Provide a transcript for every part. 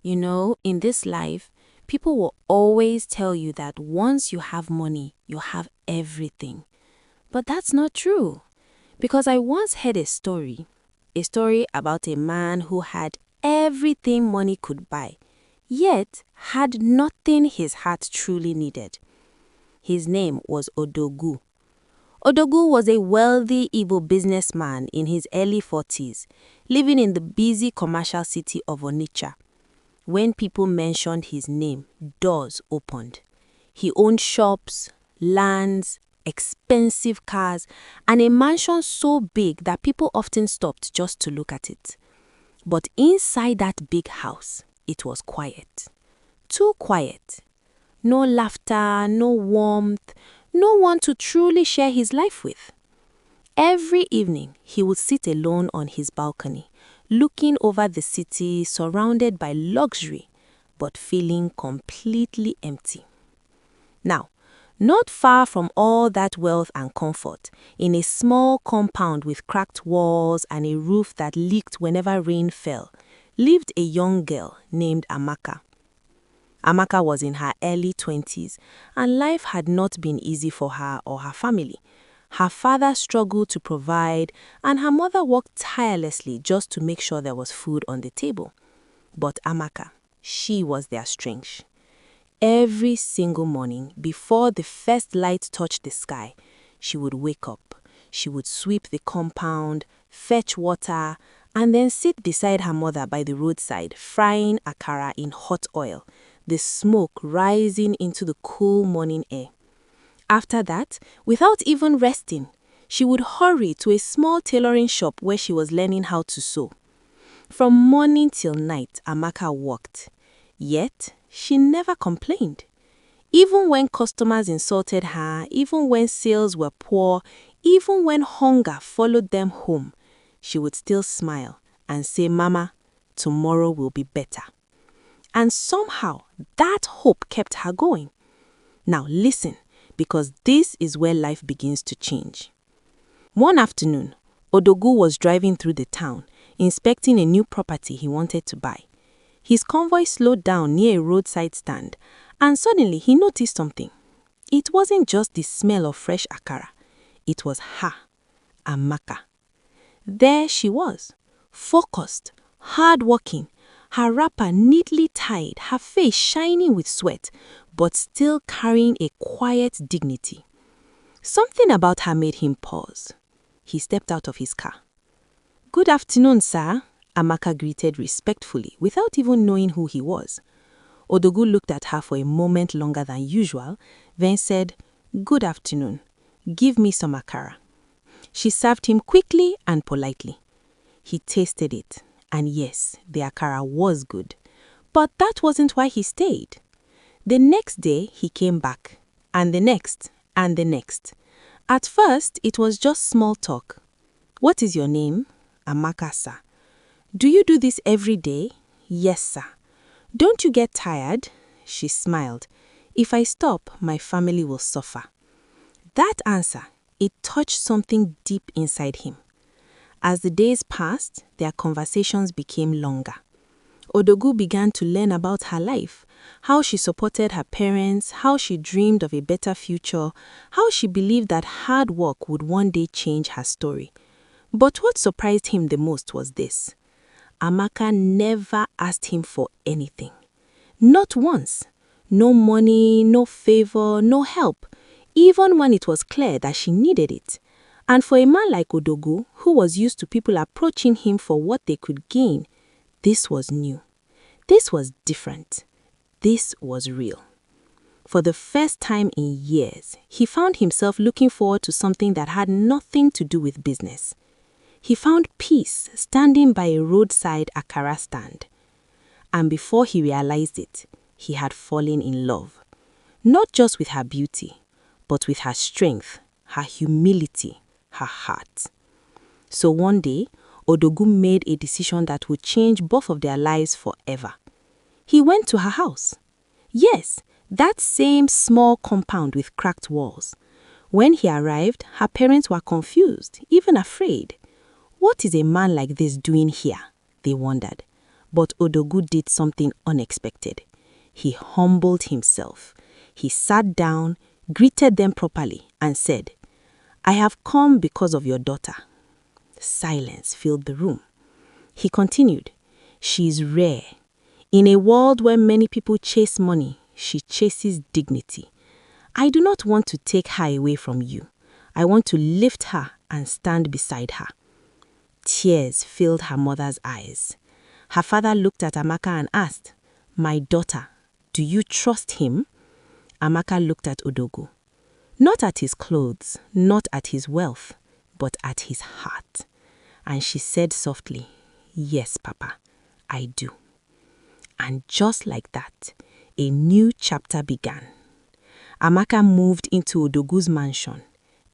In this life, people will always tell you that once you have money, you have everything. But that's not true. Because I once heard a story about a man who had everything money could buy, yet had nothing his heart truly needed. His name was Odogwu. Odogwu was a wealthy Igbo businessman in his early 40s, living in the busy commercial city of Onitsha. When people mentioned his name, doors opened. He owned shops, lands, expensive cars, and a mansion so big that people often stopped just to look at it. But inside that big house, it was quiet. Too quiet. No laughter, no warmth, no one to truly share his life with. Every evening, he would sit alone on his balcony, looking over the city, surrounded by luxury, but feeling completely empty. Now, not far from all that wealth and comfort, in a small compound with cracked walls and a roof that leaked whenever rain fell, lived a young girl named Amaka. Amaka was in her early 20s, and life had not been easy for her or her family. Her father struggled to provide, and her mother worked tirelessly just to make sure there was food on the table. But Amaka, she was their strength. Every single morning, before the first light touched the sky, she would wake up. She would sweep the compound, fetch water, and then sit beside her mother by the roadside, frying akara in hot oil, the smoke rising into the cool morning air. After that, without even resting, she would hurry to a small tailoring shop where she was learning how to sew. From morning till night, Amaka worked. Yet, she never complained. Even when customers insulted her, even when sales were poor, even when hunger followed them home, she would still smile and say, "Mama, tomorrow will be better." And somehow, that hope kept her going. Now listen, because this is where life begins to change. One afternoon, Odogwu was driving through the town, inspecting a new property he wanted to buy. His convoy slowed down near a roadside stand, and suddenly he noticed something. It wasn't just the smell of fresh akara. It was her, Amaka. There she was, focused, hard-working, her wrapper neatly tied, her face shining with sweat, but still carrying a quiet dignity. Something about her made him pause. He stepped out of his car. "Good afternoon, sir," Amaka greeted respectfully, without even knowing who he was. Odogwu looked at her for a moment longer than usual, then said, "Good afternoon. Give me some akara." She served him quickly and politely. He tasted it, and yes, the akara was good. But that wasn't why he stayed. The next day, he came back, and the next, and the next. At first, it was just small talk. "What is your name?" "Amaka, sir." "Do you do this every day?" "Yes, sir." "Don't you get tired?" She smiled. "If I stop, my family will suffer." That answer, it touched something deep inside him. As the days passed, their conversations became longer. Odogwu began to learn about her life, how she supported her parents, how she dreamed of a better future, how she believed that hard work would one day change her story. But what surprised him the most was this. Amaka never asked him for anything. Not once. No money, no favor, no help, even when it was clear that she needed it. And for a man like Odogwu, who was used to people approaching him for what they could gain, this was new. This was different. This was real. For the first time in years, he found himself looking forward to something that had nothing to do with business. He found peace standing by a roadside akara stand. And before he realized it, he had fallen in love. Not just with her beauty, but with her strength, her humility, her heart. So one day, Odogwu made a decision that would change both of their lives forever. He went to her house. Yes, that same small compound with cracked walls. When he arrived, her parents were confused, even afraid. What is a man like this doing here? They wondered. But Odogwu did something unexpected. He humbled himself. He sat down, greeted them properly, and said, "I have come because of your daughter." Silence filled the room. He continued, "She is rare. In a world where many people chase money, she chases dignity. I do not want to take her away from you. I want to lift her and stand beside her." Tears filled her mother's eyes. Her father looked at Amaka and asked, "My daughter, do you trust him?" Amaka looked at Odogwu. Not at his clothes, not at his wealth, but at his heart. And she said softly, "Yes, Papa, I do." And just like that, a new chapter began. Amaka moved into Odogwu's mansion.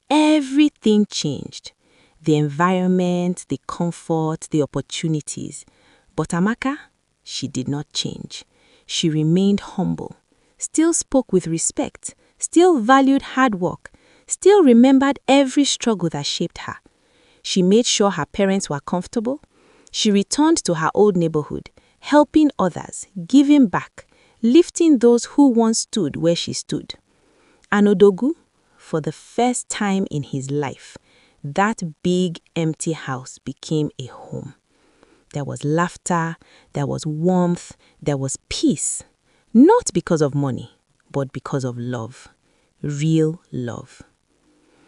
Everything changed. The environment, the comfort, the opportunities. But Amaka, she did not change. She remained humble, still spoke with respect, still valued hard work, still remembered every struggle that shaped her. She made sure her parents were comfortable. She returned to her old neighborhood, helping others, giving back, lifting those who once stood where she stood. And Odogwu, for the first time in his life, that big empty house became a home. There was laughter, there was warmth, there was peace. Not because of money, but because of love. Real love.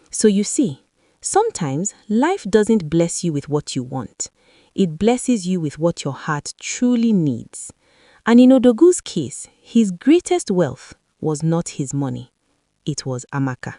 So you see, sometimes life doesn't bless you with what you want. It blesses you with what your heart truly needs. And in Odogwu's case, his greatest wealth was not his money. It was Amaka.